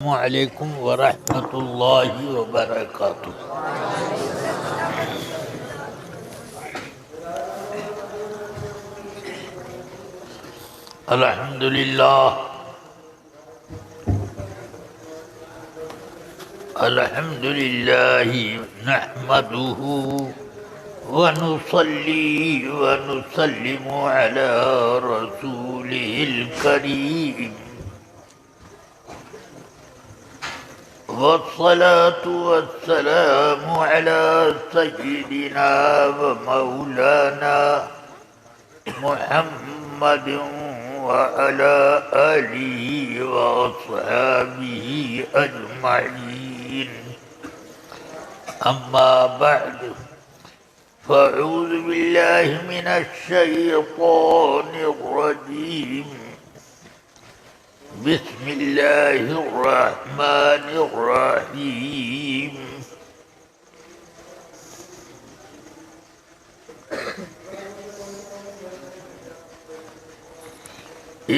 السلام علیکم ورحمۃ اللہ وبرکاتہ۔ الحمد للہ نحمده ونصلي ونسلم على رسوله الكريم، والصلاة والسلام على سيدنا ومولانا محمد وعلى آله وأصحابه أجمعين، أما بعد، فأعوذ بالله من الشيطان الرجيم، بسم الله الرحمن الرحيم۔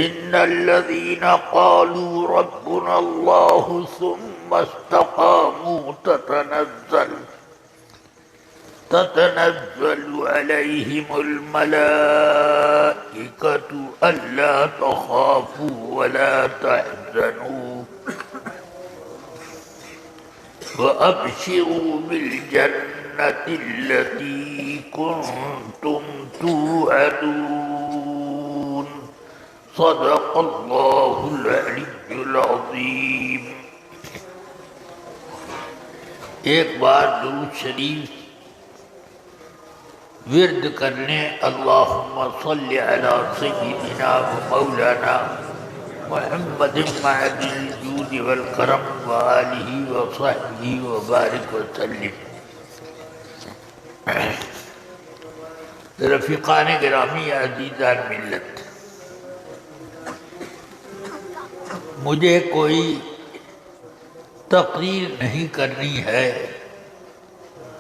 إن الذين قالوا ربنا الله ثم استقاموا تتنزل عليهم الملائكة ألا تخافوا ولا تحزنوا وأبشروا بالجنة التي كنتم توعدون، صدق الله العلي العظيم۔ ایک بار درود شریف ورد کرنے اللہم صلی علی سیدنا و مولانا محمد معدن الجود والکرم وآلہ وصحبہ وبارک وسلم۔ رفیقان گرامی، عزیزان ملت، مجھے کوئی تقریر نہیں کرنی ہے،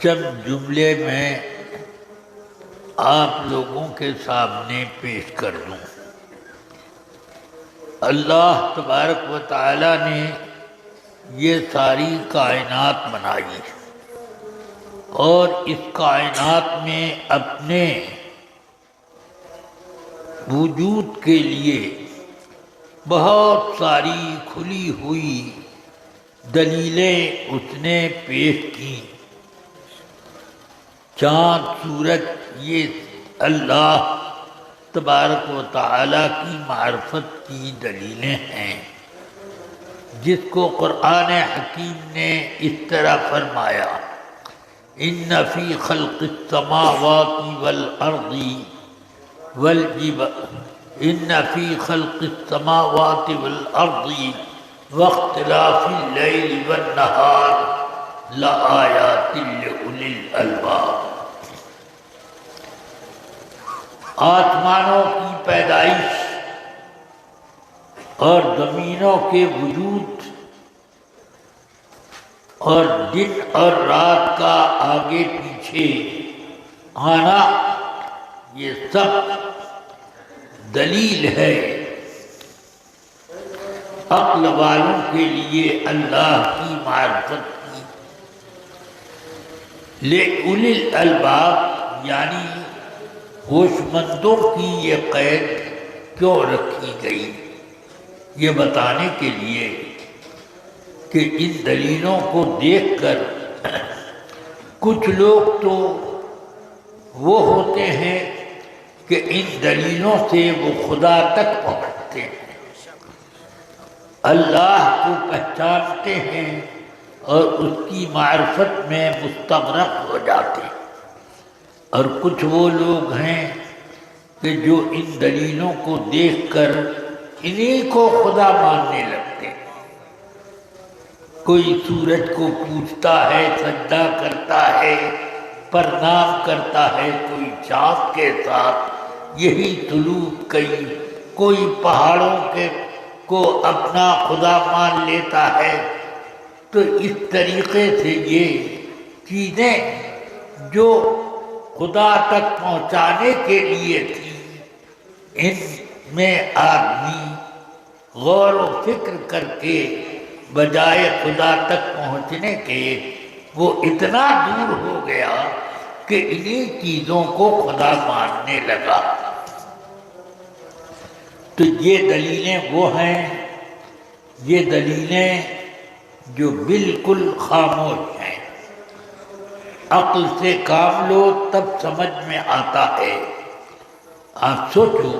چند جملے میں آپ لوگوں کے سامنے پیش کر دوں۔ اللہ تبارک و تعالی نے یہ ساری کائنات بنائی اور اس کائنات میں اپنے وجود کے لیے بہت ساری کھلی ہوئی دلیلیں اس نے پیش کی۔ چاند، سورج، یہ اللہ تبارک و تعالی کی معرفت کی دلیلیں ہیں، جس کو قرآن حکیم نے اس طرح فرمایا: ان فی خلق السماوات والارض ان فی خلق السماوات والارض واختلاف اللیل والنہار لآیات لأولی الالباب۔ آسمانوں کی پیدائش اور زمینوں کے وجود اور دن اور رات کا آگے پیچھے آنا، یہ سب دلیل ہے عقل والوں کے لیے اللہ کی معرفت کی۔ لِأُولِي الْأَلْبَابِ یعنی ہوش مندوں کی یہ قید کیوں رکھی گئی؟ یہ بتانے کے لیے کہ ان دلیلوں کو دیکھ کر کچھ لوگ تو وہ ہوتے ہیں کہ ان دلیلوں سے وہ خدا تک پہنچتے ہیں، اللہ کو پہچانتے ہیں اور اس کی معرفت میں مستغرق ہو جاتے ہیں، اور کچھ وہ لوگ ہیں کہ جو ان دلیلوں کو دیکھ کر انہی کو خدا ماننے لگتے ہیں۔ کوئی سورج کو پوجتا ہے، سجدہ کرتا ہے، پرنام کرتا ہے، کوئی چاند کے ساتھ یہی سلوک، کوئی پہاڑوں کو اپنا خدا مان لیتا ہے۔ تو اس طریقے سے یہ چیزیں جو خدا تک پہنچانے کے لیے تھی، ان میں آدمی غور و فکر کر کے بجائے خدا تک پہنچنے کے وہ اتنا دور ہو گیا کہ انہی چیزوں کو خدا ماننے لگا۔ تو یہ دلیلیں وہ ہیں، یہ دلیلیں جو بالکل خاموش ہیں۔ عقل سے کام لو تب سمجھ میں آتا ہے۔ آپ سوچو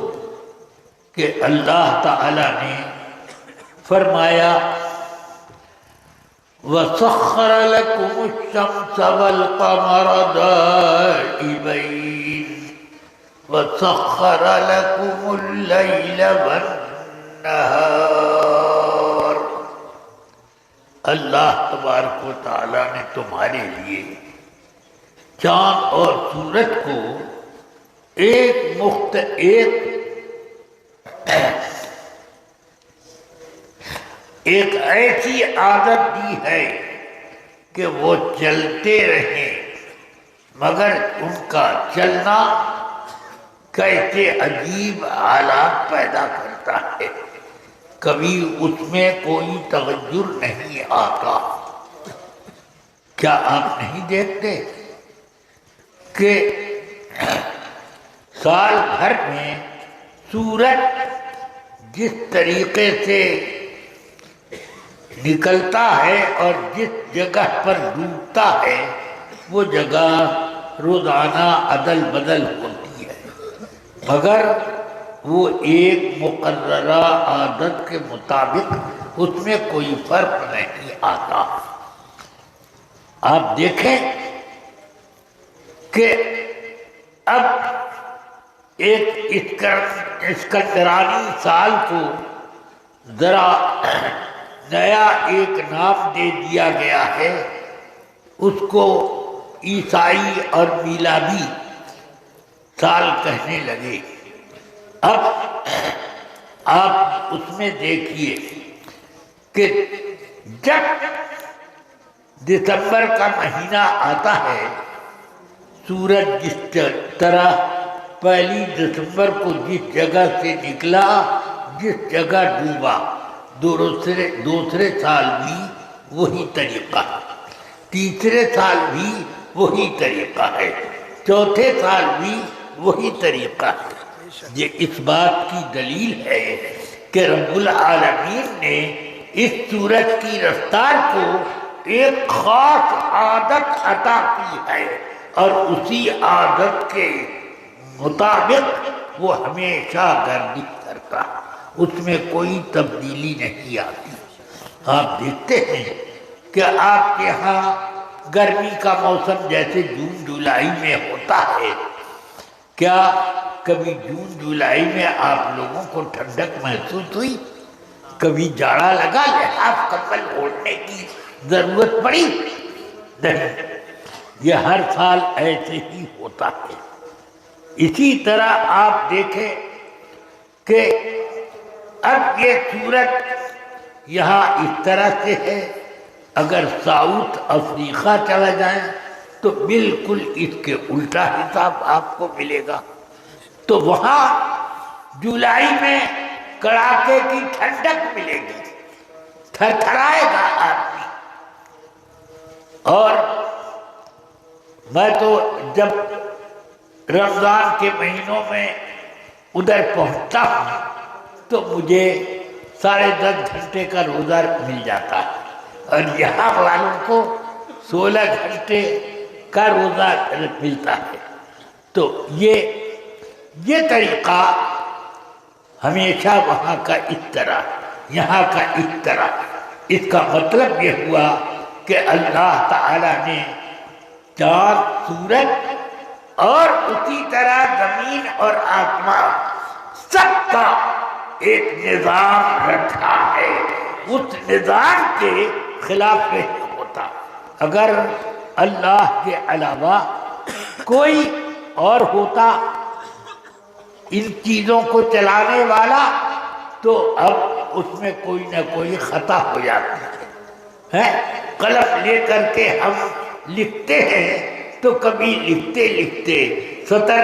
کہ اللہ تعالی نے فرمایا وَسَخَّرَ لَكُمُ الشَّمْسَ وَالْقَمَرَ دَائِبَيْنِ وَسَخَّرَ لَكُمُ اللَّيْلَ وَالنَّهَارَ۔ اللہ تبارک و تعالیٰ نے تمہارے لیے چاند اور سورج کو ایک ایسی عادت دی ہے کہ وہ چلتے رہیں، مگر ان کا چلنا کیسے عجیب حالات پیدا کرتا ہے، کبھی اس میں کوئی تغیر نہیں آتا۔ کیا آپ نہیں دیکھتے کہ سال بھر میں سورج جس طریقے سے نکلتا ہے اور جس جگہ پر ڈوبتا ہے وہ جگہ روزانہ عدل بدل ہوتی ہے، مگر وہ ایک مقررہ عادت کے مطابق اس میں کوئی فرق نہیں آتا۔ آپ دیکھیں کہ اب ایک اسکندرانی سال کو ذرا نیا ایک نام دے دیا گیا ہے، اس کو عیسائی اور میلادی سال کہنے لگے۔ اب آپ اس میں دیکھیے کہ جب دسمبر کا مہینہ آتا ہے، سورج جس طرح پہلی دسمبر کو جس جگہ سے نکلا، جس جگہ ڈوبا، دوسرے سال بھی وہی طریقہ ہے، تیسرے سال بھی وہی طریقہ ہے، چوتھے سال بھی وہی طریقہ ہے۔ یہ اس بات کی دلیل ہے کہ رب العالمین نے اس سورج کی رفتار کو ایک خاص عادت عطا کی ہے، اور اسی عادت کے مطابق وہ ہمیشہ گردش کرتا ہے، اس میں کوئی تبدیلی نہیں آتی۔ آپ دیکھتے ہیں کہ آپ کے ہاں گرمی کا موسم جیسے جون جولائی میں ہوتا ہے، کیا کبھی جون جولائی میں آپ لوگوں کو ٹھنڈک محسوس ہوئی؟ کبھی جاڑا لگا، لحاف کمبل اوڑھنے کی ضرورت پڑی؟ نہیں، یہ ہر سال ایسے ہی ہوتا ہے۔ اسی طرح آپ دیکھیں کہ اب یہ سورج یہاں اس طرح سے ہے، اگر ساؤتھ افریقہ چلا جائیں تو بالکل اس کے الٹا حساب آپ کو ملے گا۔ تو وہاں جولائی میں کڑاکے کی ٹھنڈک ملے گی، تھر تھرائے گا آدمی۔ اور میں تو جب رمضان کے مہینوں میں ادھر پہنچتا ہوں تو مجھے 10.5 گھنٹے کا روزہ مل جاتا ہے، اور یہاں والوں کو 16 گھنٹے کا روزہ ملتا ہے۔ تو یہ طریقہ ہمیشہ وہاں کا اس طرح، یہاں کا اس طرح۔ اس کا مطلب یہ ہوا کہ اللہ تعالی نے چاند، سورج اور اسی طرح زمین اور آسمان سب کا ایک نظام رکھا ہے، اس نظام کے خلاف نہیں ہوتا۔ اگر اللہ کے علاوہ کوئی اور ہوتا ان چیزوں کو چلانے والا تو اب اس میں کوئی نہ کوئی خطا ہو جاتی ہے۔ قلم لے کر کے ہم لکھتے ہیں تو کبھی لکھتے لکھتے سطر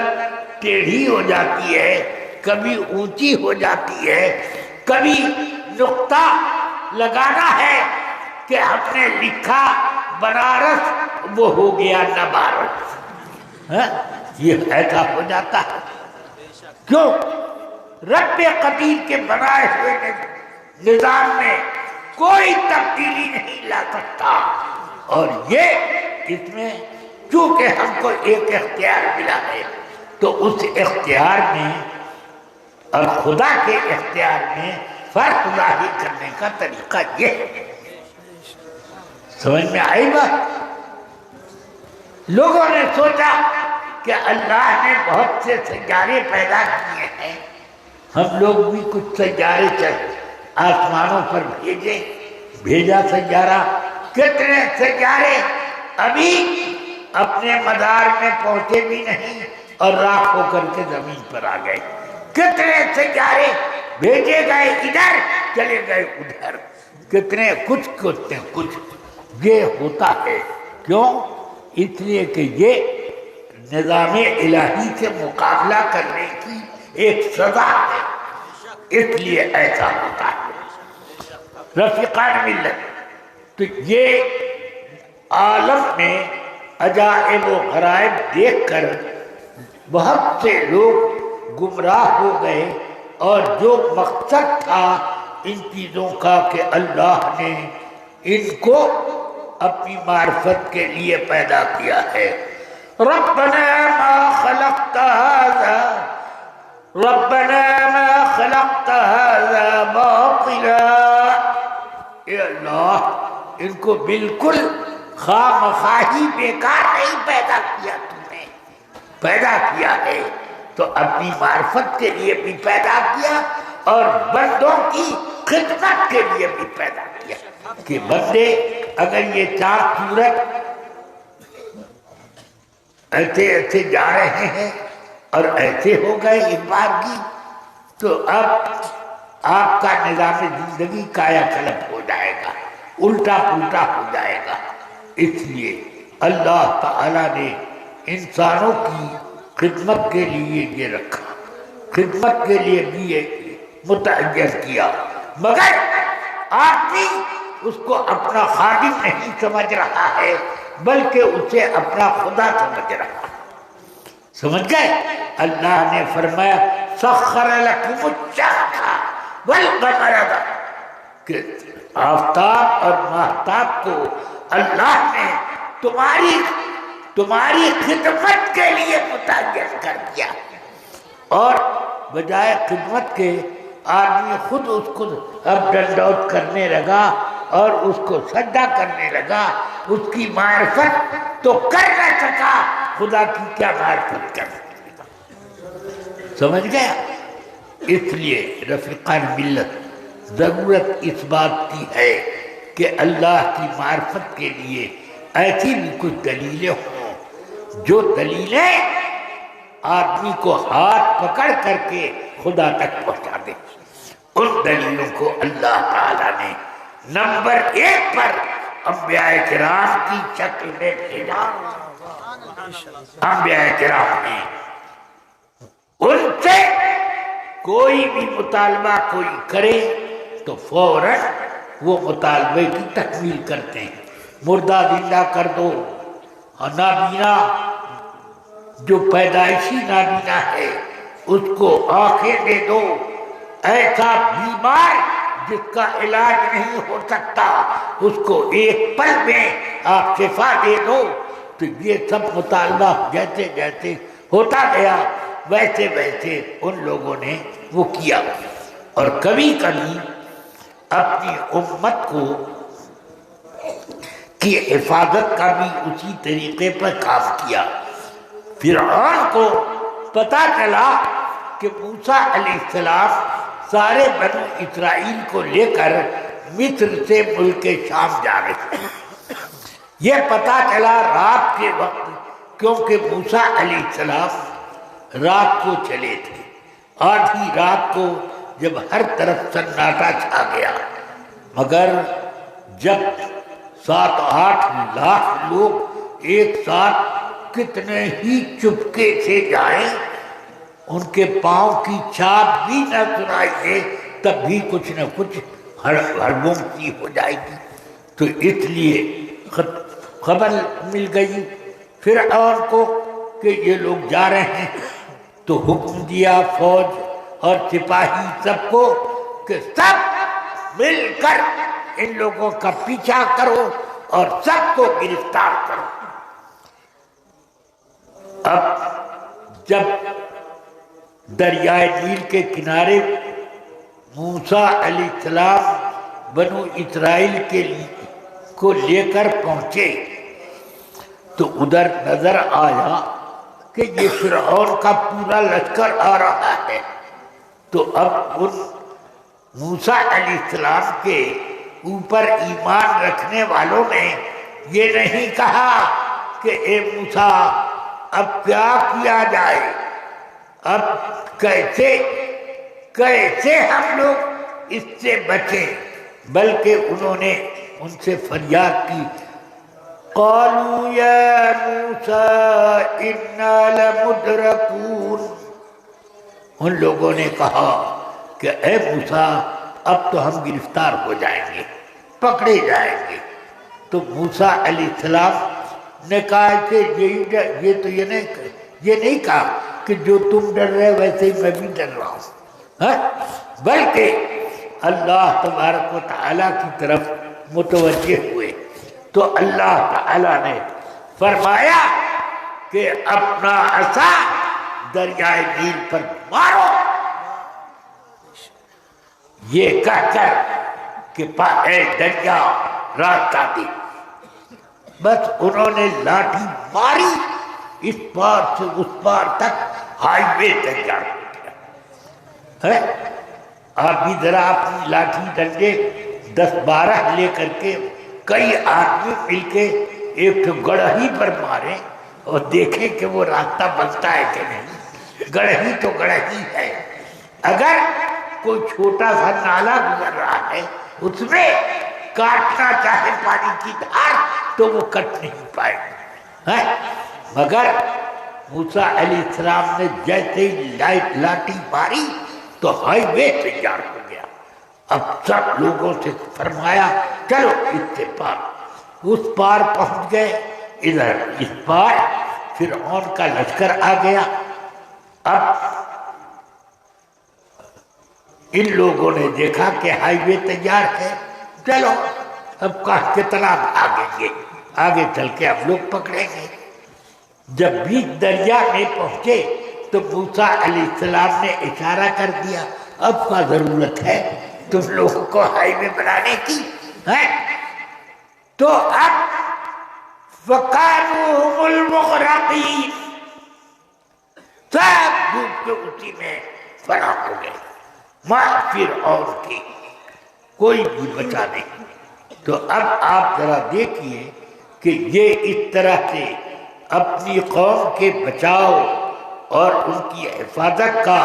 ٹیڑھی ہو جاتی ہے، کبھی اونچی ہو جاتی ہے، کبھی نقطہ لگانا ہے کہ ہم نے لکھا بنارس وہ ہو گیا نبارس، یہ ایسا ہو جاتا ہے۔ کیوں؟ رب قدیر کے بنائے ہوئے نظام میں کوئی تبدیلی نہیں لا سکتا، اور یہ اس میں چونکہ ہم کو ایک اختیار ملا ہے تو اس اختیار میں اور خدا کے اختیار میں فرق ظاہر کرنے کا طریقہ یہ ہے۔ سمجھ میں آئی بات؟ لوگوں نے سوچا کہ اللہ نے بہت سے سیارے پیدا کیے ہیں، ہم لوگ بھی کچھ سیارے آسمانوں پر بھیجا سیارہ۔ کتنے سیارے ابھی اپنے مدار میں پہنچے بھی نہیں اور راکھ ہو کر کے زمین پر آ گئے۔ کتنے سیارے بھیجے گئے ادھر چلے گئے ادھر، کتنے کچھ یہ ہوتا ہے۔ کیوں؟ اس لیے کہ یہ نظام الہی سے مقابلہ کرنے کی ایک سزا ہے، اس لیے ایسا ہوتا ہے۔ رفیقان ملت، تو یہ عالم میں عجائب و غرائب دیکھ کر بہت سے لوگ گمراہ ہو گئے، اور جو مقصد تھا ان چیزوں کا کہ اللہ نے ان کو اپنی معرفت کے لیے پیدا کیا ہے۔ ربنا ما خلقت هذا ربنا ما خلقت هذا باطلا، اے اللہ ان کو بالکل خواہ مخواہی بیکار نہیں پیدا کیا، تم نے پیدا کیا ہے تو اپنی معرفت کے لیے بھی پیدا کیا اور بندوں کی خدمت کے لیے بھی پیدا کیا، کہ بندے اگر یہ چاند سورج ایسے ایسے جا رہے ہیں اور ایسے ہو گئے ایک بار کی، تو اب آپ کا نظام زندگی کایا کلپ ہو جائے گا، الٹا پلٹا ہو جائے گا۔ اس لیے اللہ تعالیٰ نے انسانوں کی خدمت کے لیے یہ رکھا، خدمت کے لیے بھی یہ متعین کیا، مگر آدمی اس کو اپنا خادم نہیں سمجھ رہا ہے بلکہ اسے اپنا خدا سمجھ رہا ہے۔ سمجھ گئے؟ اللہ نے فرمایا سخر لکم الشمس والقمر، کہ آفتاب اور ماہتاب کو اللہ نے تمہاری خدمت کے لیے متعین کر دیا، اور بجائے خدمت کے آدمی خود اس کو اب ڈنڈوت کرنے لگا اور اس کو سجدہ کرنے لگا۔ اس کی معرفت تو کر نہ سکا، خدا کی کیا معرفت کر سکتا؟ سمجھ گیا؟ اس لیے رفیقان ملت ضرورت اس بات کی ہے کہ اللہ کی معرفت کے لیے ایسی بھی کچھ دلیلیں ہوں جو دلیلیں آدمی کو ہاتھ پکڑ کر کے خدا تک پہنچا دیں۔ ان دلیلوں کو اللہ تعالیٰ نے نمبر 1 پر انبیاء کرام کی شکل میں بھیجا۔ انبیاء کرام نے ان سے کوئی بھی مطالبہ کوئی کرے تو فوراً وہ مطالبے کی تکمیل کرتے ہیں۔ مردہ زندہ کر دو، نابینا جو پیدائشی نابینا ہے اس کو آنکھیں دے دو، ایسا بیمار جس کا علاج نہیں ہو سکتا اس کو ایک پل میں آپ شفا دے دو۔ تو یہ سب مطالبہ جیسے جیسے ہوتا گیا ویسے ویسے ان لوگوں نے وہ کیا، اور کبھی کبھی اپنی امت کو کی حفاظت کا بھی اسی طریقے پر کام کیا۔ فرعون کو پتا چلا کہ موسیٰ علیہ السلام سارے بنو اسرائیل کو لے کر مصر سے ملک شام جا رہے ہیں۔ یہ پتا چلا رات کے وقت، کیونکہ موسیٰ علیہ السلام رات کو چلے تھے۔ آدھی رات کو جب ہر طرف سناٹا چھا گیا، مگر جب 7-8 لاکھ لوگ ایک ساتھ کتنے ہی چپکے سے جائیں، ان کے پاؤں کی چھاپ بھی نہ سنائی دے، تب بھی کچھ نہ کچھ حربوں کی ہو جائے گی. تو اس لیے خبر مل گئی فرعون کو کہ یہ لوگ جا رہے ہیں. تو حکم دیا فوج اور سپاہی سب کو کہ سب مل کر ان لوگوں کا پیچھا کرو اور سب کو گرفتار کرو. اب جب دریائے نیل کے کنارے موسیٰ علیہ السلام بنو اسرائیل کو لے کر پہنچے تو ادھر نظر آیا کہ یہ فرعون کا پورا لشکر آ رہا ہے. تو اب ان موسیٰ علیہ السلام کے اوپر ایمان رکھنے والوں نے یہ نہیں کہا کہ اے موسیٰ اب کیا کیا جائے، اب کیسے ہم لوگ اس سے بچیں، بلکہ انہوں نے ان سے فریاد کی. قالوا یا موسیٰ انا لمدرکون. ان لوگوں نے کہا کہ اے موسیٰ اب تو ہم گرفتار ہو جائیں گے، پکڑے جائیں گے. تو موسیٰ علیہ السلام نے کہا کہ یہ نہیں کہا کہ جو تم ڈر رہے ویسے ہی میں بھی ڈر رہا ہوں، بلکہ اللہ تبارک و تعالیٰ کی طرف متوجہ ہوئے. تو اللہ تعالیٰ نے فرمایا کہ اپنا عصا دریائے نیل پر مارو. یہ کہہ کر کہ اے دریا راستہ دے. بس انہوں نے لاٹھی ماری، اس پار سے اس پار تک ہائی وے تیار ہو گیا. آپ بھی ذرا اپنی لاٹھی ڈنڈے 10-12 لے کر کے کئی آدمی مل کے ایک تو گڑھئی پر مارے اور دیکھیں کہ وہ راستہ بنتا ہے کہ نہیں. گڑھئی تو گڑھئی ہے، اگر کوئی چھوٹا سا نالا گزر رہا ہے اس میں کاٹنا چاہے پانی کی دھار تو وہ کٹ نہیں پائے گا. مگر موسیٰ علیہ السلام نے جیسے ہی لاٹھی ماری تو ہائی وے تیار ہو گیا. اب سب لوگوں سے فرمایا چلو اس سے پار. اس پار پہنچ گئے. ادھر اس پار فرعون کا لشکر آ گیا. اب ان لوگوں نے دیکھا کہ ہائی وے تیار ہے، چلو اب کتنا بھاگیں گے، آگے چل کے اب لوگ پکڑیں گے. جب بیچ دریا میں پہنچے تو موسیٰ علیہ السلام نے اشارہ کر دیا اب کا ضرورت ہے تم لوگوں کو ہائی وے بنانے کی ہے. تو اب فَقَالُوا هُمُ الْمُغْرَقِينَ، سب ڈوب کے اسی میں فنا ہو گئے. فرعون کی کوئی بھی بچا نہیں. تو اب آپ ذرا دیکھیے کہ یہ اس طرح سے اپنی قوم کے بچاؤ اور ان کی حفاظت کا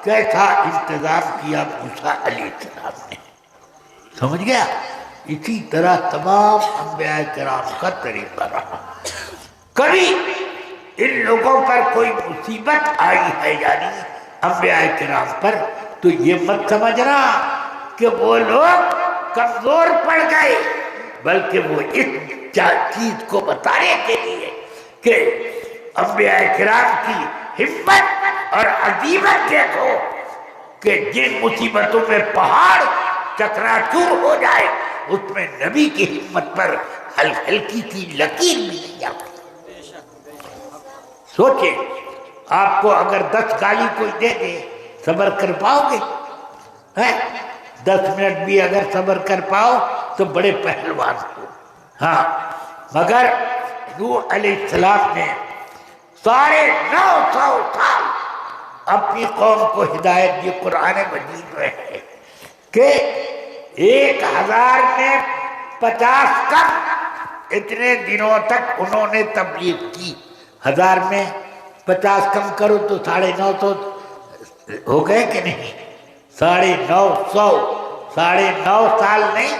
کیسا انتظام کیا موسیٰ علیہ السلام نے. سمجھ گیا؟ اسی طرح تمام انبیاء کرام کا طریقہ رہا. کبھی ان لوگوں پر کوئی مصیبت آئی ہے یعنی انبیاء کرام پر تو یہ مت سمجھنا کہ وہ لوگ کمزور پڑ گئے، بلکہ وہ اس چیز کو بتانے کے لیے کہ انبیاء کرام کی ہمت اور عزیمت دیکھو کہ جن مصیبتوں میں پہاڑ چکراچور ہو جائے اس میں نبی کی ہمت پر ہلکی سی لکیر بھی نہیں آتی. سوچیں آپ کو اگر 10 گالی کوئی دے دے صبر کر پاؤ گے؟ 10 منٹ بھی اگر صبر کر پاؤ تو بڑے پہلوان ہو. ہاں مگر نوح علیہ السلام نے 950 سال اپنی قوم کو ہدایت دی. قرآن مجید میں ہے کہ 1000 میں 50 کم اتنے دنوں تک انہوں نے تبلیغ کی. 1000 میں 50 کم کرو تو 950 ہو گئے کہ نہیں؟ 950 9.5 سال نہیں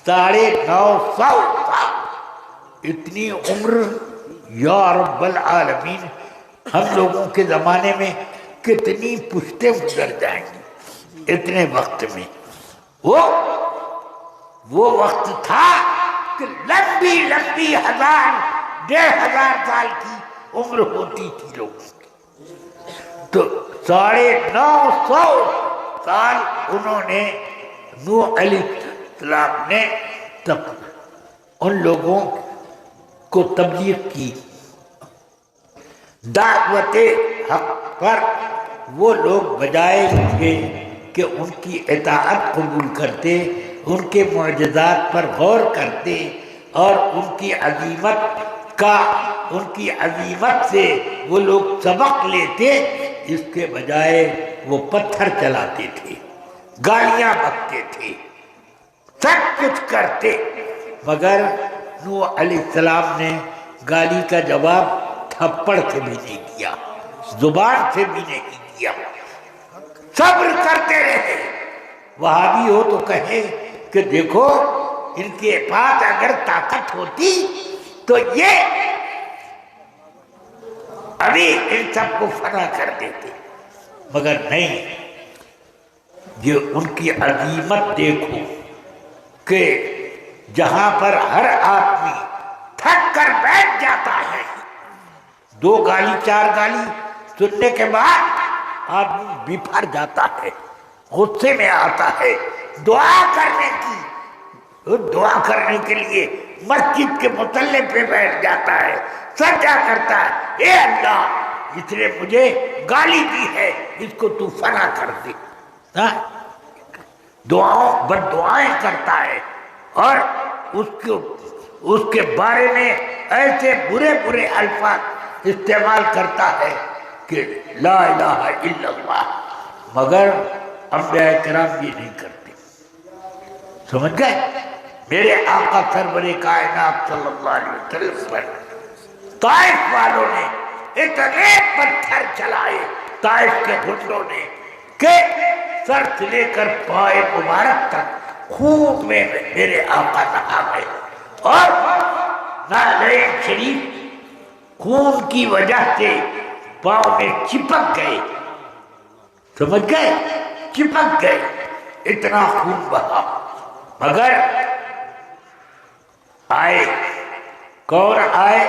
950 سال. اتنی عمر یا رب العالمین، ہم لوگوں کے زمانے میں کتنی پشتیں گزر جائیں گی اتنے وقت میں. وہ وقت تھا کہ لمبی لمبی 1000 سال کی عمر ہوتی تھی لوگوں کی، تو 950 سال انہوں نے نوح علیہ السلام نے ان لوگوں کو تبلیغ کی، دعوت حق پر وہ لوگ بجائے تھے کہ ان کی اطاعت قبول کرتے، ان کے معجزات پر غور کرتے اور ان کی عظیمت سے وہ لوگ سبق لیتے، اس کے بجائے وہ پتھر چلاتے تھے، گالیاں بکتے تھے، سب کچھ کرتے، مگر نوح علیہ السلام نے گالی کا جواب تھپڑ سے بھی نہیں کیا، زبان سے بھی نہیں کیا، صبر کرتے رہے۔ وہابی ہو تو کہے کہ دیکھو ان کے پاس اگر طاقت ہوتی تو یہ ابھی ان سب کو فنا کر دیتے، مگر نہیں، یہ ان کی عظیمت دیکھو کہ جہاں پر ہر آدمی تھک کر بیٹھ جاتا ہے، 2 گالی 4 گالی سننے کے بعد آدمی بفر جاتا ہے، غصے میں آتا ہے، دعا کرنے کے لیے مسجد کے مصلی پہ بیٹھ جاتا ہے، سجدہ کرتا ہے، اے اللہ اس نے مجھے گالی دی ہے، اس کو تو فنا کر دے، بد دعائیں کرتا ہے، اور اس کے بارے میں ایسے برے برے الفاظ استعمال کرتا ہے کہ لا الہ الا اللہ، مگر انبیاء کرام یہ نہیں کرتے۔ سمجھ گئے؟ میرے آقا سرور کائنات صلی اللہ علیہ وسلم پر طائف والوں نے اتنے پتھر چلائے، طائف کے گھنڈوں نے، کہ سر سے لے کر پائے مبارک تک خون میں میرے آقا نہا گئے، اور نعلین شریف خون کی وجہ سے پاؤں میں چپک گئے، سمجھ گئے؟ چپک گئے، اتنا خون بہا، مگر آئے، کون آئے؟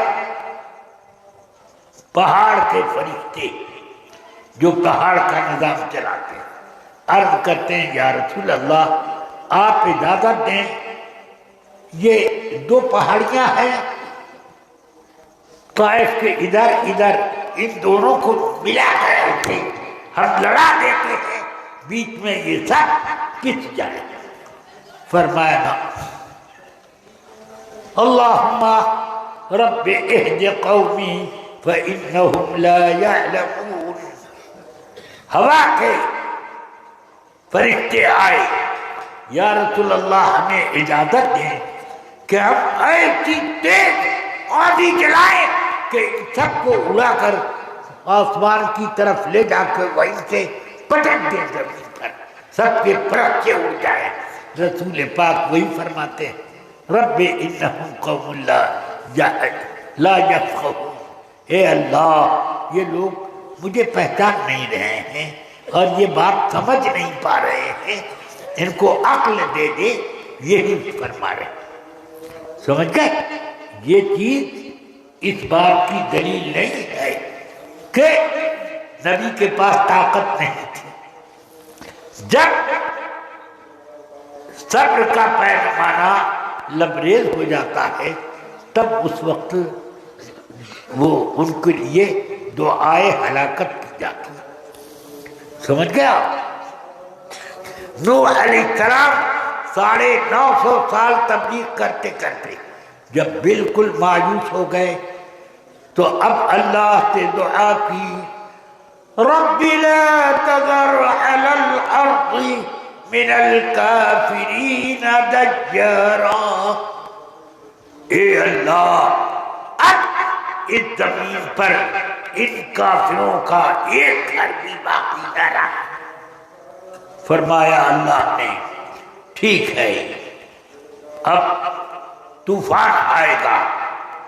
پہاڑ کے فرشتے جو پہاڑ کا نظام چلاتے ہیں، عرض کرتے ہیں یا رسول اللہ آپ اجازت دیں، یہ 2 پہاڑیاں ہیں، طائف کے ادھر ان دونوں کو ملا کر رکھے، ہم لڑا دیتے ہیں، بیچ میں یہ سب پس جائے۔ فرمایا نا، اللہم رب اہد قومی فإنہم لا يعلمون۔ ہوا کے فرشتے آئے، یا رسول اللہ ہمیں اجازت دیں کہ ہم ایسی تیز آندھی چلائیں کہ سب کو اڑا کر آسمان کی طرف لے جا کر وہیں سے پٹک دیں زمین پر، سب کے پرچے اڑ جائیں۔ رسول پاک وہی فرماتے ہیں رب انہم قوم لا یفقہون، اے اللہ یہ لوگ مجھے پہچان نہیں رہے ہیں اور یہ بات سمجھ نہیں پا رہے ہیں، ان کو عقل دے دے، یہی فرما رہے ہیں۔ سمجھ گئے؟ یہ چیز اس بات کی دلیل نہیں ہے کہ نبی کے پاس طاقت نہیں تھی۔ جب صبر کا پیمانہ لبریز ہو جاتا ہے تب اس وقت وہ ان کے لیے دعائے ہلاکت کی جاتی ہے۔ سمجھ گیا؟ نوح علیہ السلام 950 سال تبلیغ کرتے کرتے جب بالکل مایوس ہو گئے تو اب اللہ سے دعا کی، رب لا تذر علی الارض من الکافرین دیارا، اے اللہ اب اس زمین پر ان کافروں کا ایک گھر بھی باقی نہ رہا۔ فرمایا اللہ نے ٹھیک ہے، اب طوفان آئے گا،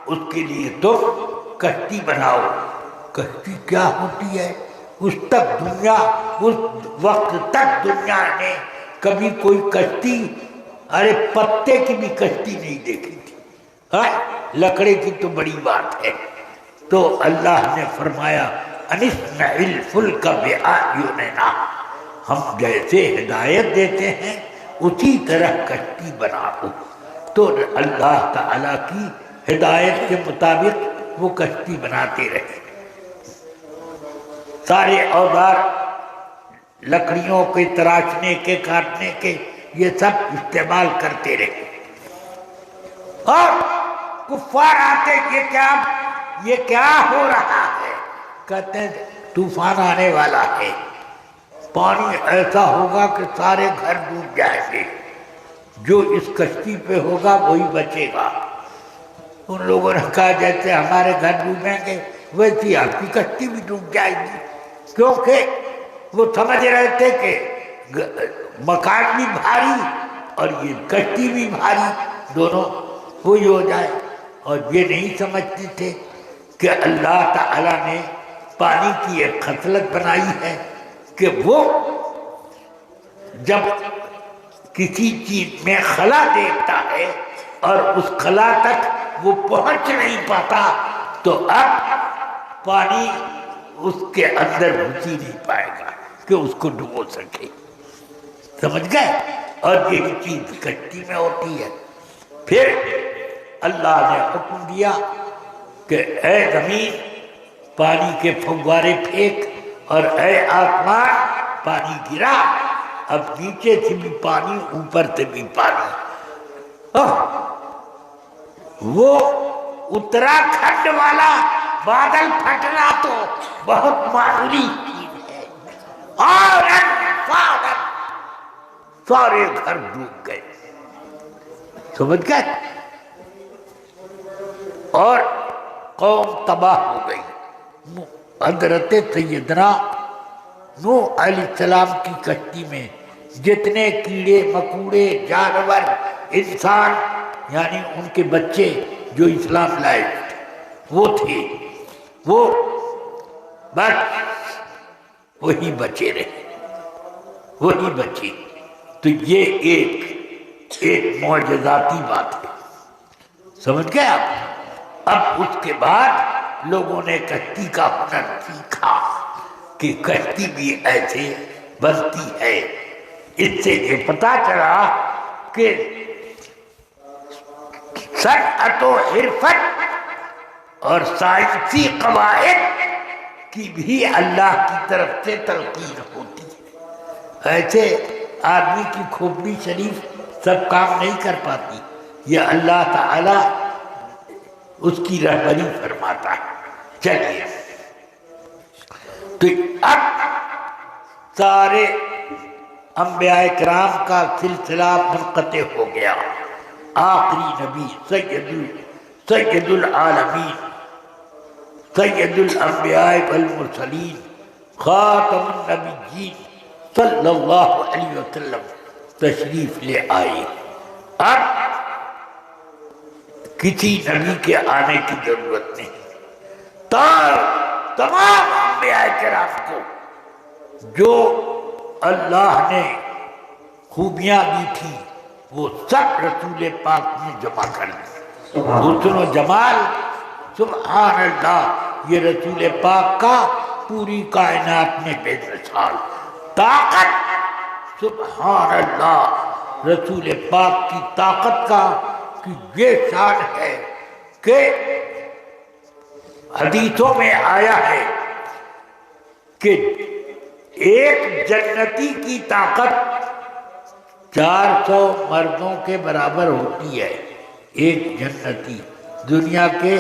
اس کے لیے تم کشتی بناؤ۔ کشتی کیا ہوتی ہے؟ اس وقت تک دنیا نے کبھی کوئی کشتی، ارے پتے کی بھی کشتی نہیں دیکھی تھی، ہاں لکڑے کی تو بڑی بات ہے۔ تو اللہ نے فرمایا اَنِصْنَعِ الْفُلْكَ بِأَعْيُنِنَا، ہم جیسے ہدایت دیتے ہیں اسی طرح کشتی بناؤ۔ تو اللہ تعالیٰ کی ہدایت کے مطابق وہ کشتی بناتے رہے، سارے اوزار لکڑیوں کے تراشنے کے، کاٹنے کے، یہ سب استعمال کرتے رہے۔ اور کفار آتے، یہ کیا ہو رہا ہے؟ کہتے ہیں طوفان آنے والا ہے، پانی ایسا ہوگا کہ سارے گھر ڈوب جائیں گے، جو اس کشتی پہ ہوگا وہی بچے گا۔ ان لوگوں نے کہا جیسے ہمارے گھر ڈوبیں گے ویسی آپ کی کشتی بھی ڈوب جائے گی، کیونکہ وہ سمجھ رہے تھے کہ مکان بھی بھاری اور یہ کشتی بھی بھاری، دونوں وہی ہو جائے، اور یہ نہیں سمجھتے تھے کہ اللہ تعالیٰ نے پانی کی ایک خصلت بنائی ہے کہ وہ جب کسی چیز میں خلا دیکھتا ہے اور اس خلا تک وہ پہنچ نہیں پاتا تو اب پانی اس کے اندر گھس ہی نہیں پائے گا کہ اس کو ڈبو سکے، سمجھ گئے؟ اور یہی چیز کشتی میں ہوتی ہے۔ پھر اللہ نے حکم دیا کہ اے زمین پانی کے فوارے پھینک، اور اے آسمان پانی گرا، اب نیچے سے بھی پانی، اوپر سے بھی پانی۔ وہ اتراکھنڈ والا بادل پھٹنا تو بہت معمولی چیز ہے، اور سارے گھر ڈوب گئے، سمجھ گئے؟ اور قوم تباہ ہو گئی۔ حضرت سیدنا نوح علیہ السلام کی کشتی میں جتنے کیڑے مکوڑے، جانور، انسان، یعنی ان کے بچے جو اسلام لائے وہ تھے، وہ بس وہی بچے رہے، وہی بچے۔ تو یہ ایک معجزاتی بات ہے، سمجھ گئے آپ؟ اب اس کے بعد لوگوں نے کشتی کا ہنر سیکھا کہ کشتی بھی ایسے بنتی ہے۔ اس سے یہ پتہ چلا کہ صنعت و حرفت اور سائنسی قواعد کی بھی اللہ کی طرف سے تلقین ہوتی ہے۔ ایسے آدمی کی کھوپڑی شریف سب کام نہیں کر پاتی، یہ اللہ تعالی اس کی رہبری فرماتا ہے۔ چلیے، تو اب سارے انبیاء کرام کا سلسلہ منقطع ہو گیا۔ آخری نبی سید العالمین، سید الانبیاء والمرسلین، خاتم النبیین صلی اللہ علیہ وسلم تشریف لے آئے۔ اب کسی نبی کے آنے کی ضرورت نہیں، تمام انبیاء کرام کو جو اللہ نے خوبیاں دی تھی وہ سب رسول پاک نے جمع کر دی۔ حسن و جمال، سبحان اللہ، یہ رسول پاک کا پوری کائنات میں بے مثال۔ طاقت، سبحان اللہ، رسول پاک کی طاقت کا کہ یہ شان ہے کہ حدیثوں میں آیا ہے کہ ایک جنتی کی طاقت 400 مردوں کے برابر ہوتی ہے، ایک جنتی دنیا کے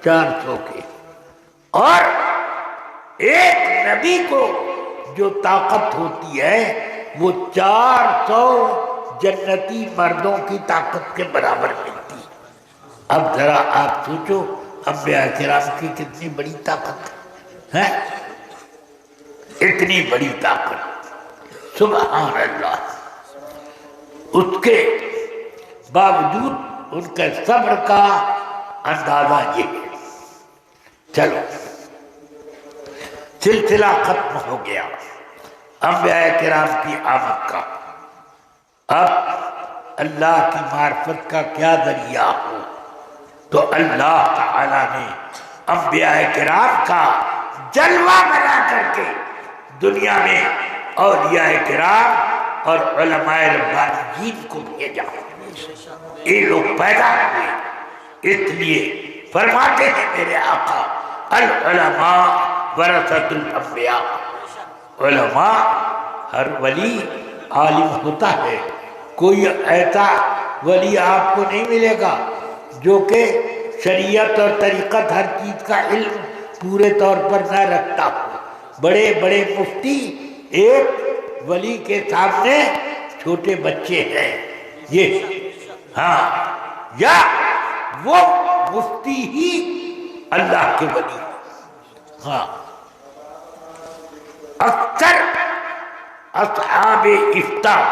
400 کے، اور ایک نبی کو جو طاقت ہوتی ہے وہ 400 جنتی مردوں کی طاقت کے برابر ملتی ہے۔ اب ذرا آپ سوچو انبیاء کرام کی کتنی بڑی طاقت ہے، اتنی بڑی طاقت، سبحان اللہ۔ اس کے باوجود ان کے صبر کا اندازہ یہ ہے۔ چلو، سلسلہ ختم ہو گیا انبیاء کرام کی آمد کا۔ اب اللہ کی معرفت کا کیا ذریعہ ہو؟ تو اللہ تعالی نے انبیاء کرام کا جلوہ بنا کر کے دنیا میں اولیاء کرام اور علماء ربانیین کو بھیجا. یہ لوگ پیدا ہوئے. اس لیے فرماتے ہیں میرے آقا العلماء ورثۃ الانبیاء. علماء، ہر ولی عالم ہوتا ہے. کوئی ایسا ولی آپ کو نہیں ملے گا جو کہ شریعت اور طریقت ہر چیز کا علم پورے طور پر نہ رکھتا ہو. بڑے بڑے مفتی ایک ولی کے سامنے چھوٹے بچے ہیں. یہ یا وہ مفتی ہی اللہ کے ولی. اکثر اصحاب افتاء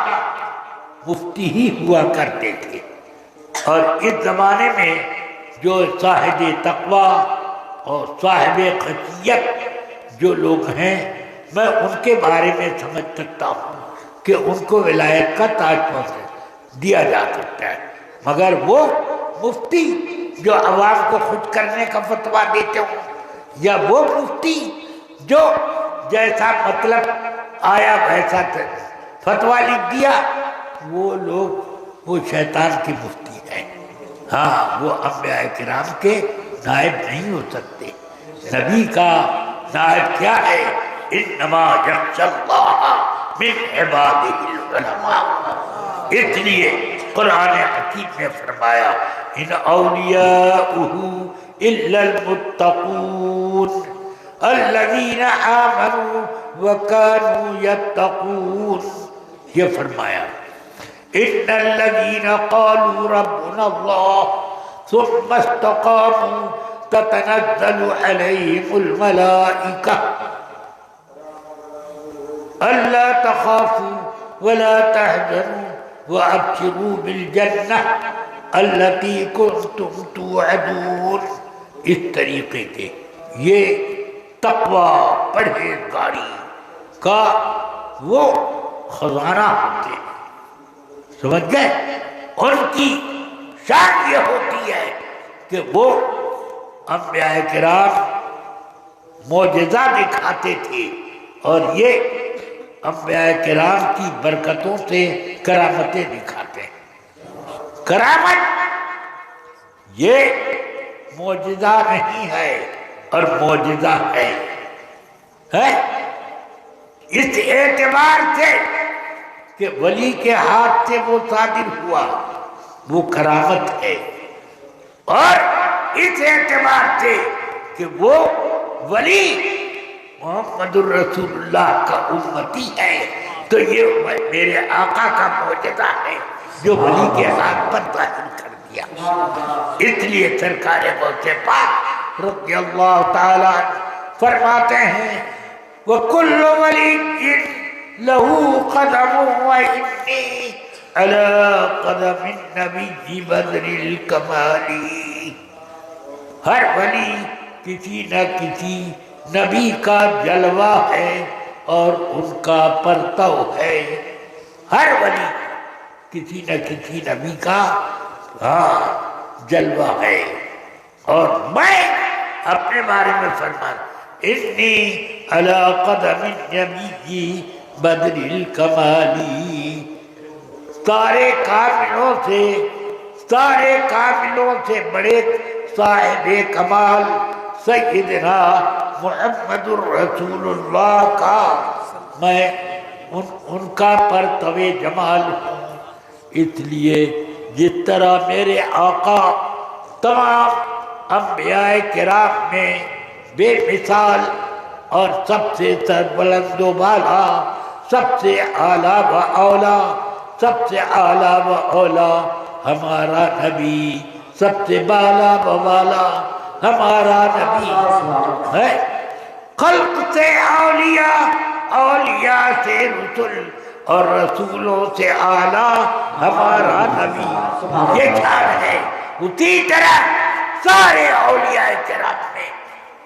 مفتی ہی ہوا کرتے تھے. اور اس زمانے میں جو صاحب تقویٰ اور صاحب خشیت جو لوگ ہیں، میں ان کے بارے میں سمجھ سکتا ہوں کہ ان کو ولایت کا تاج دیا جا سکتا ہے. مگر وہ مفتی جو عوام کو خود کرنے کا فتویٰ دیتے ہوں، یا وہ مفتی جو جیسا مطلب آیا ویسا فتویٰ لکھ دیا، وہ لوگ وہ شیطان کے مفتی ہیں. وہ انبیاء کرام کے نائب نہیں ہو سکتے. نبی کا نائب کیا ہے؟ انما یخشی اللہ من عبادہ العلماء. اس لیے قرآن حکیم نے فرمایا ان اولیاؤہ الا المتقون الذین آمنوا وکانوا یتقون. یہ فرمایا ان الذین قالوا ربنا اللہ ثم استقاموا تتنزل علیہم الملائکہ الا تخافوا ولا تحزنوا وابشروا بالجنہ التي كنتم توعدون. اس طریقے کے یہ تقویٰ پرہیزگاری کا وہ خزانہ ہوتے ہیں. سمجھ گئے؟ ان کی شان یہ ہوتی ہے کہ وہ انبیاء کرام معجزہ دکھاتے تھے، اور یہ انبیاء کرام کی برکتوں سے کرامتیں دکھاتے ہیں. کرامت یہ معجزہ نہیں ہے اور معجزہ ہے اس اعتبار سے کہ ولی کے ہاتھ سے وہ صادر ہوا، وہ کرامت ہے. اور اس اعتبار سے کہ وہ ولی محمد الرسول اللہ کا امتی ہے، تو یہ میرے آقا کا معجزہ ہے جو ولی کے ہاتھ پر ظاہر کر دیا. اس لیے سرکار غوث پاک رضی اللہ تعالیٰ فرماتے ہیں وَكُلُّ وَلِيٍّ لَهُ قَدَمٌ وَإِنِّي عَلَىٰ قَدَمِ النَّبِيِّ بَدْرِ الْكَمَالِ. ہر ولی کسی نہ کسی نبی کا جلوہ ہے اور ان کا پرتو ہے. ہر ولی کسی نہ کسی نبی کا جلوہ ہے. اور میں اپنے بارے میں فرماتا انی علی قدم النبی بدر الکمالی. سارے کاملوں سے بڑے صاحب کمال سیدنا محمد الرسول اللہ کا میں ان کا پرتو جمال ہوں. اس لیے جس طرح میرے آقا تمام انبیاء کرام میں بے مثال اور سب سے سربلند و بالا، سب سے اعلیٰ و اولا، سب سے اعلیٰ و اولا ہمارا نبی، سب سے بالا و بالا ہمارا نبی ہے. خلق سے اولیاء، اولیاء سے رسول اور رسولوں سے اعلیٰ ہمارا نبی. یہ شان ہے. اسی طرح سارے اولیاء کرام میں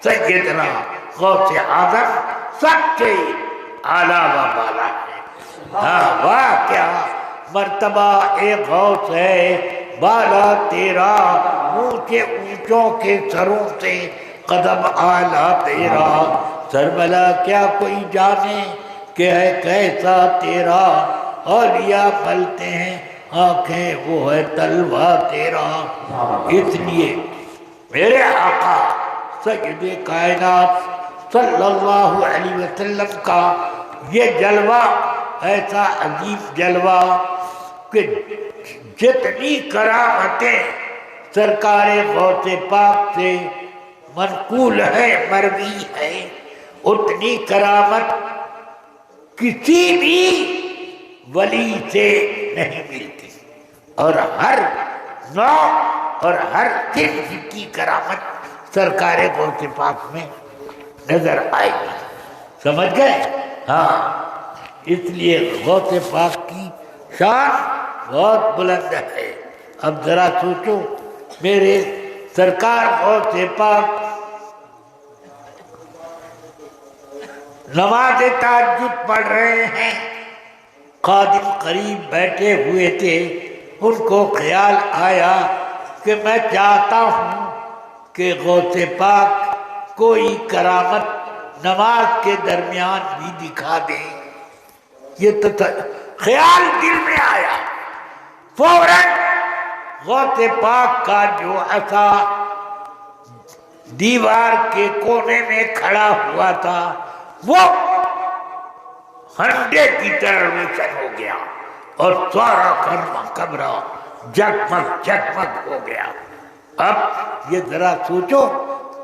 سیدنا غوث اعظم سب سے اعلیٰ و بالا ہے. واہ کیا مرتبہ اے غوث ہے بالا تیرا، اونچے اونچوں کے سروں سے قدم اعلیٰ تیرا، سربلا کیا کوئی جانے کہ ہے کیسا تیرا، اولیاء ملتے ہیں آنکھیں وہ ہے تلوا تیرا۔ اس لیے میرے آقا سید کائنات صلی اللہ علیہ وسلم کا یہ جلوہ ایسا عظیم جلوہ کہ جتنی کرامتیں سرکار غوث پاک سے منقول ہے مروی ہے، اتنی کرامت کسی بھی ولی سے نہیں ملتی، اور ہر نوع اور ہر صنف کی کرامت سرکار غوث پاک میں نظر آئے گی۔ سمجھ گئے؟ ہاں، اس لیے غوث پاک کی شان بہت بلند ہے۔ اب ذرا سوچو، میرے سرکار غوث پاک نماز تہجد پڑھ رہے ہیں، خادم قریب بیٹھے ہوئے تھے، ان کو خیال آیا کہ میں چاہتا ہوں کہ غوث پاک کوئی کرامت نماز کے درمیان بھی دکھا دیں۔ یہ تو خیال دل میں آیا، فوراً غوث پاک کا جو عصا دیوار کے کونے میں کھڑا ہوا تھا وہ ہنڈے کی طرح روشن ہو گیا، اور سارا کمرہ جگمگ جگمگ ہو گیا۔ اب یہ ذرا سوچو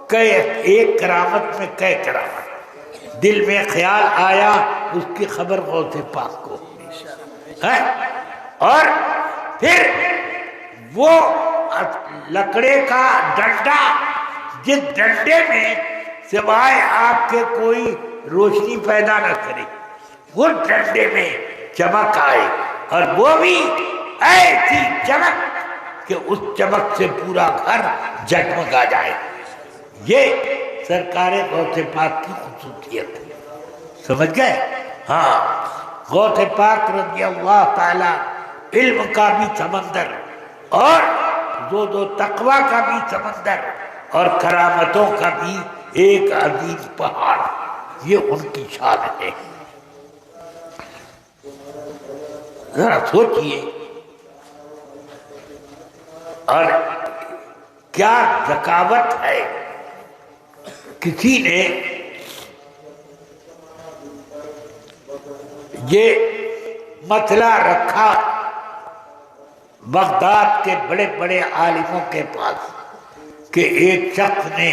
کہ ایک کرامت میں کئی کرامت، دل میں خیال آیا، اس کی خبر غوث پاک کو ہے، اور پھر وہ لکڑے کا ڈنڈا، جس ڈنڈے میں سوائے آگ کے کوئی روشنی پیدا نہ کرے، وہ ڈنڈے میں چمک آئے، اور وہ بھی ایسی چمک کہ اس چمک سے پورا گھر جگمگا جائے۔ یہ سرکار غوث پاک کی خصوصیت ہے، سمجھ گئے؟ ہاں، غوث پاک رضی اللہ تعالی علم کا بھی سمندر، اور زہد و تقوی کا بھی سمندر، اور کرامتوں کا بھی ایک عظیم پہاڑ، یہ ان کی شان ہے۔ ذرا سوچئے، اور کیا ذکاوت ہے، کسی نے یہ مسئلہ رکھا بغداد کے بڑے بڑے عالموں کے پاس کہ ایک شخص نے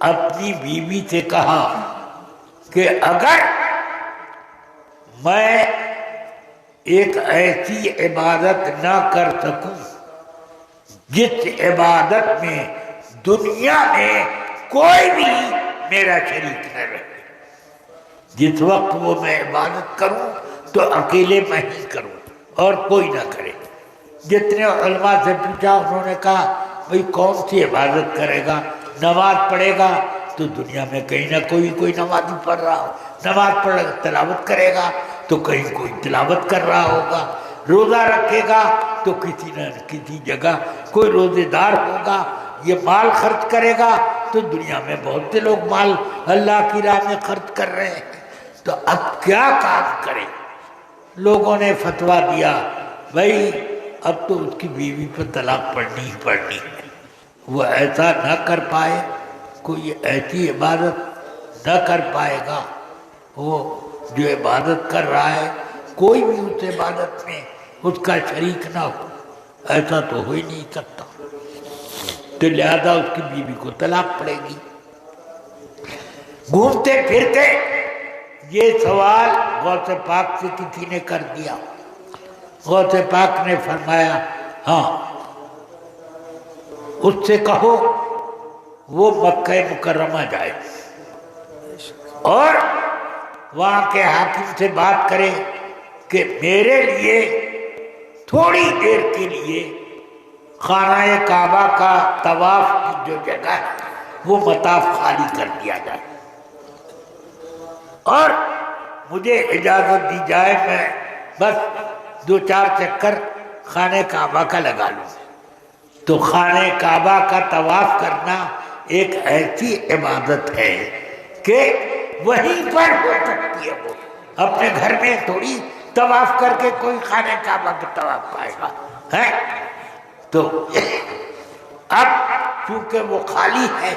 اپنی بیوی سے کہا کہ اگر میں ایک ایسی عبادت نہ کر سکوں جس عبادت میں دنیا میں کوئی بھی میرا شریک نہ رہے، جس وقت وہ میں عبادت کروں تو اکیلے میں ہی کروں اور کوئی نہ کرے۔ جتنے علماء سے پوچھا، انہوں نے کہا بھئی کون سی عبادت کرے گا؟ نماز پڑھے گا تو دنیا میں کہیں نہ کوئی نمازی پڑھ رہا ہو، نماز پڑھ تلاوت کرے گا تو کہیں کوئی تلاوت کر رہا ہوگا، روزہ رکھے گا تو کسی نہ کسی جگہ کوئی روزے دار ہوگا، یہ مال خرچ کرے گا تو دنیا میں بہت سے لوگ مال اللہ کی راہ میں خرچ کر رہے ہیں، تو اب کیا کام کرے؟ لوگوں نے فتویٰ دیا بھائی اب تو اس کی بیوی پر طلاق پڑنی ہی پڑنی ہے، وہ ایسا نہ کر پائے، کوئی ایسی عبادت نہ کر پائے گا، وہ جو عبادت کر رہا ہے کوئی بھی اس عبادت میں اس کا شریک نہ ہو، ایسا تو ہو ہی نہیں سکتا، تو لہذا اس کی بیوی کو طلاق پڑے گی۔ گھومتے پھرتے یہ سوال غوث پاک سے کسی نے کر دیا، غوث پاک نے فرمایا ہاں اس سے کہو وہ مکہ مکرمہ جائے اور وہاں کے حاکم سے بات کرے کہ میرے لیے تھوڑی دیر کے لیے خانہ کعبہ کا طواف کی جو جگہ ہے وہ مطاف خالی کر دیا جائے اور مجھے اجازت دی جائے، میں بس دو چار چکر خانہ کعبہ کا لگا لوں. تو خانہ کعبہ کا طواف کرنا ایک ایسی عبادت ہے کہ وہیں پر ہو سکتی ہے. وہ اپنے گھر میں تھوڑی طواف کر کے کوئی خانہ کعبہ کا طواف پائے گا ہے. تو اب چونکہ وہ خالی ہے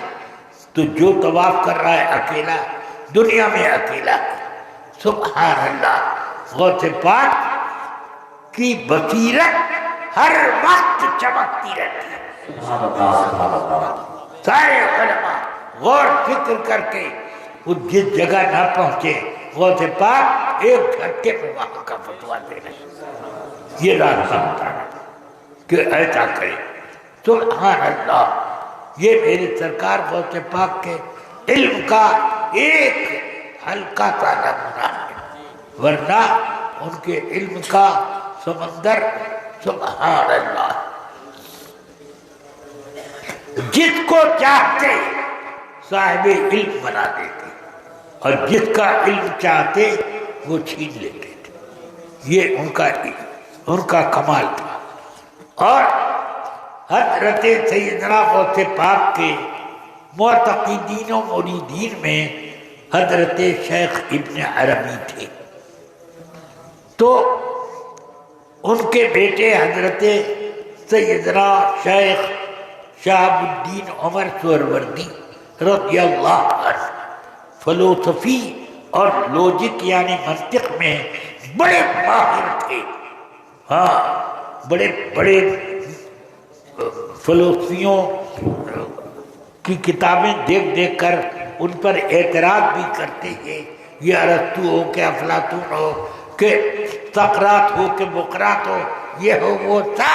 تو جو طواف کر رہا ہے اکیلا، دنیا میں اکیلا ہے. سبحان اللہ، غوث پاک کی بصیرت ہر وقت چمکتی رہتی ہے. سارے علماء غور فکر کر کے وہ جس جگہ نہ پہنچے، غوث پاک ایک گھنٹے میں وہاں کا فتویٰ دے رہے ہیں. یہ راستہ بتا رہا کہ ایسا کرے. سبحان اللہ، یہ میرے سرکار غوث پاک کے علم کا ایک ہلکا سا نمونہ ہے، ورنہ ان کے علم کا سمندر سبحان اللہ. جس کو چاہتے صاحب علم بنا دیتے اور جس کا علم چاہتے وہ چھین لیتے تھے. یہ ان کا کمال تھا. اور حضرت سیدنا غوث پاک کے معتقدین و مریدین میں حضرت شیخ ابن عربی تھے. تو ان کے بیٹے حضرت سیدنا شیخ شہاب الدین عمر سہروردی رضی اللہ عنہ فلسفی اور لوجک یعنی منطق میں بڑے ماہر تھے. ہاں، بڑے بڑے فلسفیوں کی کتابیں دیکھ دیکھ کر ان پر اعتراض بھی کرتے ہیں. یہ ارسطو ہو کہ افلاطون ہو کہ سقراط ہو کہ بقراط ہو، یہ ہو وہ تھا.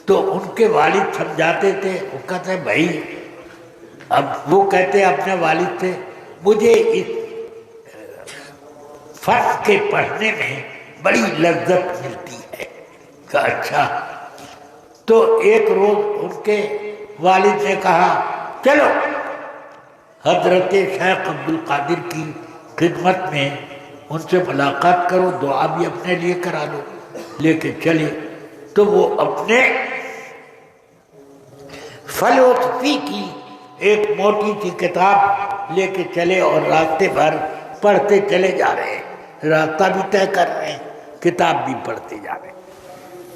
تو ان کے والد سمجھاتے تھے. وہ کہتے ہیں بھائی، اب وہ کہتے اپنے والد سے مجھے اس فرض کے پڑھنے میں بڑی لذت ملتی ہے. کہ اچھا. تو ایک روز ان کے والد نے کہا چلو حضرت شیخ عبد القادر کی خدمت میں ان سے ملاقات کرو، دعا بھی اپنے لیے کرا لو. لے کے چلے تو وہ اپنے فلسفی کی ایک موٹی سی کتاب لے کے چلے اور راستے بھر پڑھتے چلے جا رہے ہیں. راستہ بھی طے کر رہے ہیں، کتاب بھی پڑھتے جا رہے ہیں.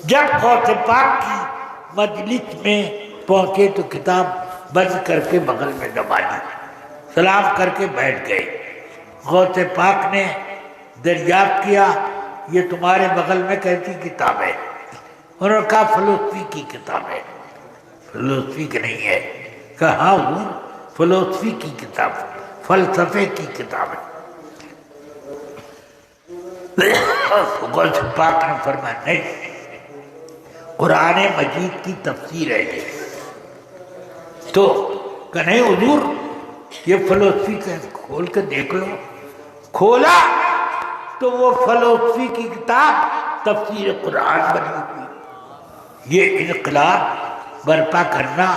جب غوث پاک کی مجلس میں پہنچے تو کتاب بند کر کے بغل میں دبا دی، سلام کر کے بیٹھ گئے. غوث پاک نے دریافت کیا یہ تمہارے بغل میں کیسی کتاب ہے؟ انہوں نے کہا فلسفی کی کتاب ہے. فلسفی کی نہیں ہے. کہا ہاں، فلسفی کی کتاب، فلسفے کی کتاب ہے. غوث پاک نے فرمایا نہیں، قرآن مجید کی تفسیر ہے یہ. تو کہ نہیں حضور یہ فلسفی کا کھول کے دیکھ لو. کھولا تو وہ فلسفی کی کتاب تفسیر قرآن بنی ہوئی. یہ انقلاب برپا کرنا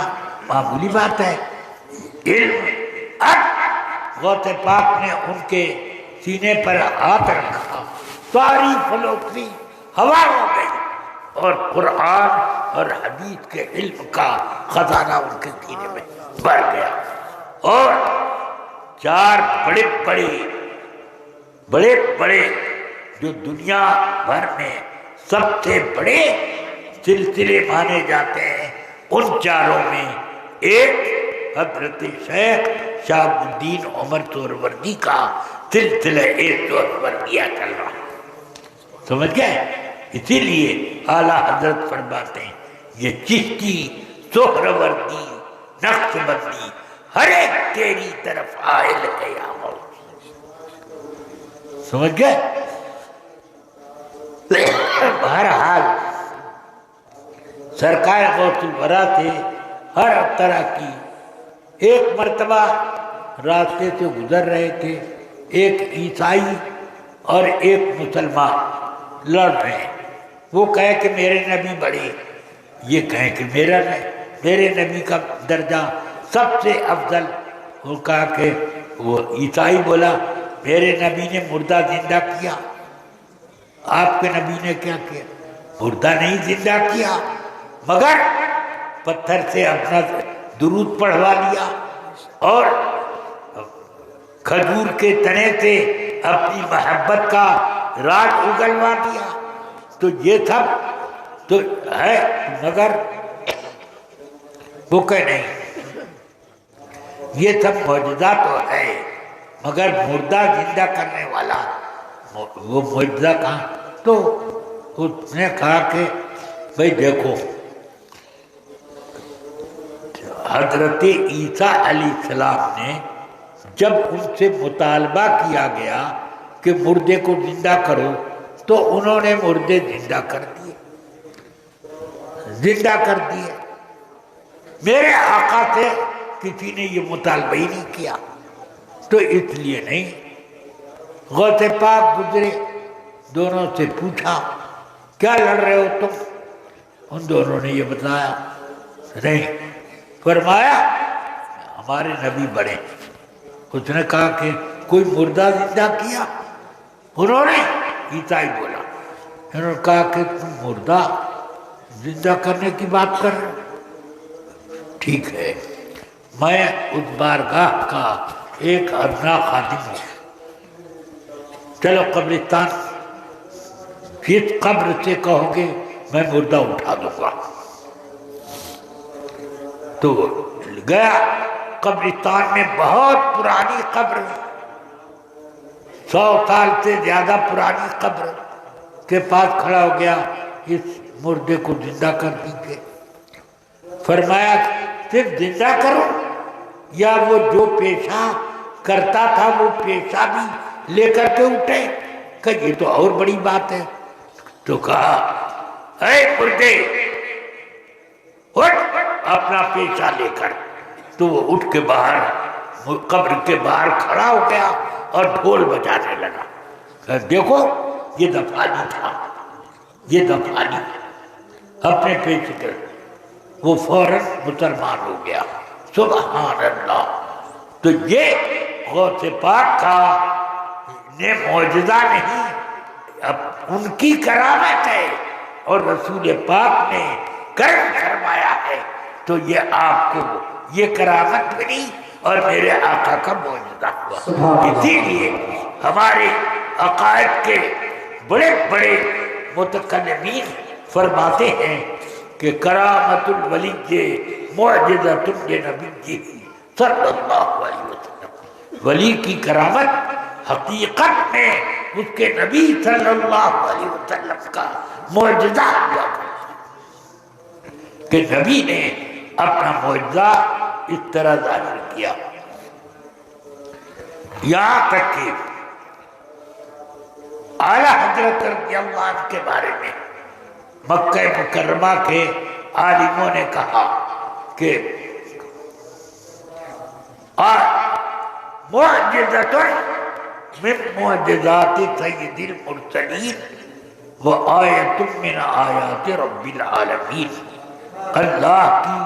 معمولی بات ہے. علم. اب غوث پاک نے ان کے سینے پر ہاتھ رکھا، ساری فلسفی ہوا ہو گئی اور قرآن اور حدیث کے علم کا خزانہ ان کے سینے میں بھر گیا. اور چار بڑے بڑے جو دنیا بھر میں سب سے بڑے سلسلے مانے جاتے ہیں، ان چاروں میں ایک حضرت شیخ شہاب الدین عمر سہروردی کا سلسلہ سہروردیہ چل رہا. سمجھ گئے؟ اسی لیے اعلیٰ حضرت فرماتے ہیں یہ چشتی، سہروردی، نقشبندی ہر ایک تیری طرف آئل ہے یا موت. سمجھ گئے؟ بہرحال سرکار غوث الورا تھے ہر طرح کی. ایک مرتبہ راستے سے گزر رہے تھے، ایک عیسائی اور ایک مسلمان لڑ رہے ہیں. وہ کہے کہ میرے نبی بڑے، یہ کہے کہ میرے نبی کا درجہ سب سے افضل. وہ کہا کہ وہ عیسائی بولا میرے نبی نے مردہ زندہ کیا آپ کے نبی نے کیا کیا؟ مردہ نہیں زندہ کیا، مگر پتھر سے اپنا درود پڑھوا لیا اور کھجور کے تنے سے اپنی محبت کا راز اگلوا دیا. تو یہ سب تو ہے، مگر وہ کہ نہیں، یہ سب معجزہ تو ہے، مگر مردہ زندہ کرنے والا وہ معجزہ کہاں؟ تو اس نے کہا کہ بھئی دیکھو، حضرت عیسیٰ علیہ السلام نے جب ان سے مطالبہ کیا گیا کہ مردے کو زندہ کرو تو انہوں نے مردے زندہ کر دیے، زندہ کر دیے. میرے آقا سے کسی نے یہ مطالبہ ہی نہیں کیا، تو اس لیے نہیں. غوث پاک گزرے، دونوں سے پوچھا کیا لڑ رہے ہو تم؟ ان دونوں نے یہ بتایا نہیں. فرمایا ہمارے نبی بڑے. اس نے کہا کہ کوئی مردہ زندہ کیا؟ انہوں نے عیسائی بولا. انہوں نے کہا کہ تم مردہ زندہ کرنے کی بات کر رہے ہو؟ ٹھیک ہے، میں اس بارگاہ کا ایک ادنا خادم ہوں، چلو قبرستان، جس قبر سے کہو گے میں مردہ اٹھا دوں گا. تو گیا قبرستان میں، بہت پرانی قبر، 100 سال سے زیادہ پرانی قبر کے پاس کھڑا ہو گیا. اس مردے کو زندہ کر دیجیے. فرمایا صرف زندہ کرو یا وہ جو پیشہ کرتا تھا وہ پیشہ بھی لے کر کے اٹھے؟ کہ یہ تو اور بڑی بات ہے. تو کہا اے مردے اٹھ اپنا پیشہ لے کر. تو وہ اٹھ کے باہر قبر کے باہر کھڑا ہو گیا اور ڈھول بجانے لگا. کہ دیکھو یہ دفانی تھا، یہ دفانی اپنے پیچھے کر. وہ فوراً مسلمان ہو گیا. سبحان اللہ. تو یہ غوث پاک کا نے معجزہ نہیں، اب ان کی کرامت ہے اور رسول پاک نے کرم فرمایا ہے. تو یہ آپ کو یہ کرامت ملی اور میرے آقا کا معجزہ ہوا. اسی لیے ہمارے عقائد کے بڑے بڑے متکلمین فرماتے ہیں کہ کرامت الولی معجزۃ لنبی صلی اللہ علیہ وسلم. ولی کی کرامت حقیقت میں اس کے نبی صلی اللہ علیہ وسلم کا معجزہ ہوا کہ نبی نے اپنا معجزہ اس طرح ظاہر کیا. یہاں تک کہ اعلیٰ حضرت رضی اللہ عنہ کے بارے میں مکہ مکرمہ کے عالموں نے کہا کہ معجزۃ من معجزات سید المرسلین و آیۃ من آیات رب العالمین. اللہ کی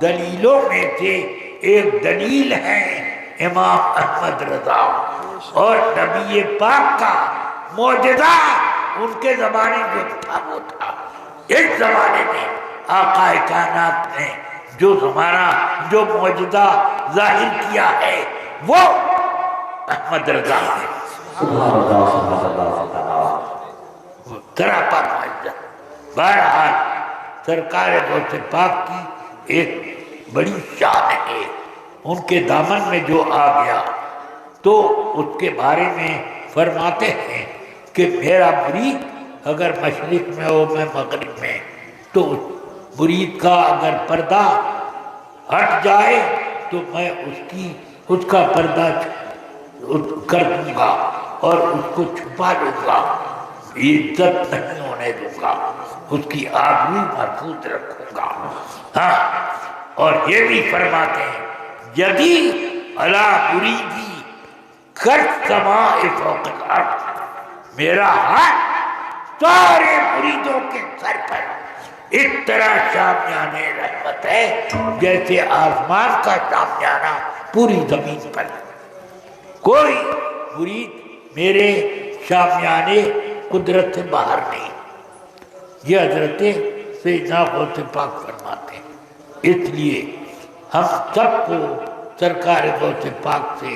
دلیلوں میں سے ایک دلیل ہے امام احمد رضا، اور نبی پاک کا معجزہ ان کے زمانے جو تھا وہ تھا. اس زمانے میں آقا کائنات نے جو معجزہ ظاہر کیا ہے وہ احمد رضا ہے. طرح پر معجزہ. بہرحال سرکار غوث پاک کی ایک بڑی شان ہے. ان کے دامن میں جو آ گیا تو اس کے بارے میں فرماتے ہیں کہ میرا مرید اگر مشرق میں ہو میں مغرب میں، تو اس مرید کا اگر پردہ ہٹ جائے تو میں اس کا پردہ کر دوں گا اور اس کو چھپا دوں گا، عزت نہیں ہونے دوں گا، اس کی آبرو محفوظ رکھوں گا. ہاں، اور یہ بھی فرماتے ہیں یدی علی مریدی کالسماء فوق الارض، میرا ہاتھ سارے مریدوں کے سر پر اس طرح شامیانہ رحمت ہے جیسے آسمان کا شامیانہ پوری زمین پر. کوئی مرید میرے شامیانے قدرت سے باہر نہیں، یہ حضرت سیدنا غوث پاک فرماتے ہیں۔ اس لیے ہم سب کو سرکار غوث پاک سے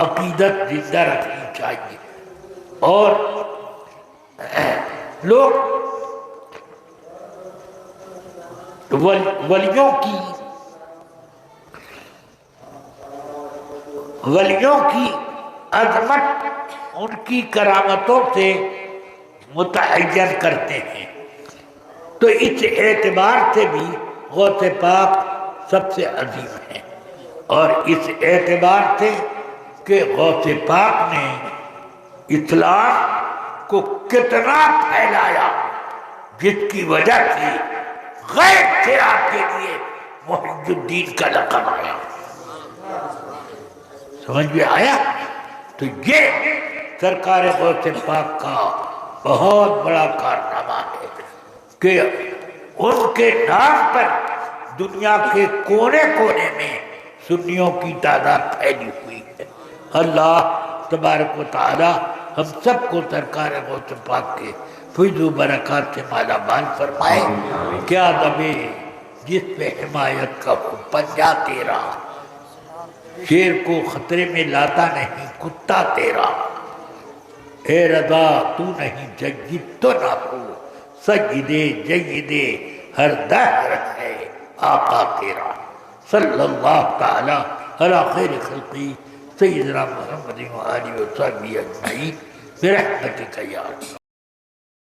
عقیدت زندہ رکھنی چاہیے، اور لوگ ولیوں کی عظمت ان کی کرامتوں سے متعین کرتے ہیں، تو اس اعتبار سے بھی غوث پاک سب سے عظیم ہے، اور اس اعتبار سے کہ غوث پاک نے اسلام کو کتنا پھیلایا، جس کی وجہ سے غیب سے آپ کے لیے محی الدین کا لقب آیا۔ سمجھ میں آیا؟ تو یہ سرکار غوث پاک کا بہت بڑا کارنامہ ہے کہ ان کے نام پر دنیا کے کونے کونے میں سنیوں کی تعداد پھیلی ہوئی ہے۔ اللہ تبارک و تعالی ہم سب کو سرکار غوث پاک کے فیض و برکات سے مالا مال فرمائے۔ کیا دمے جس پہ حمایت کا ہو پنجہ تیرا، شیر کو خطرے میں لاتا نہیں کتا تیرا، اے رضا تو نہیں جید تو نہ ہو، سجدے جیدے ہر دہر ہے آقا تیرا۔ صلی اللہ تعالی علی خیر خلقی سیدنا محمد و آلہ و صحبہ اجمعین برحمتک یا اللہ۔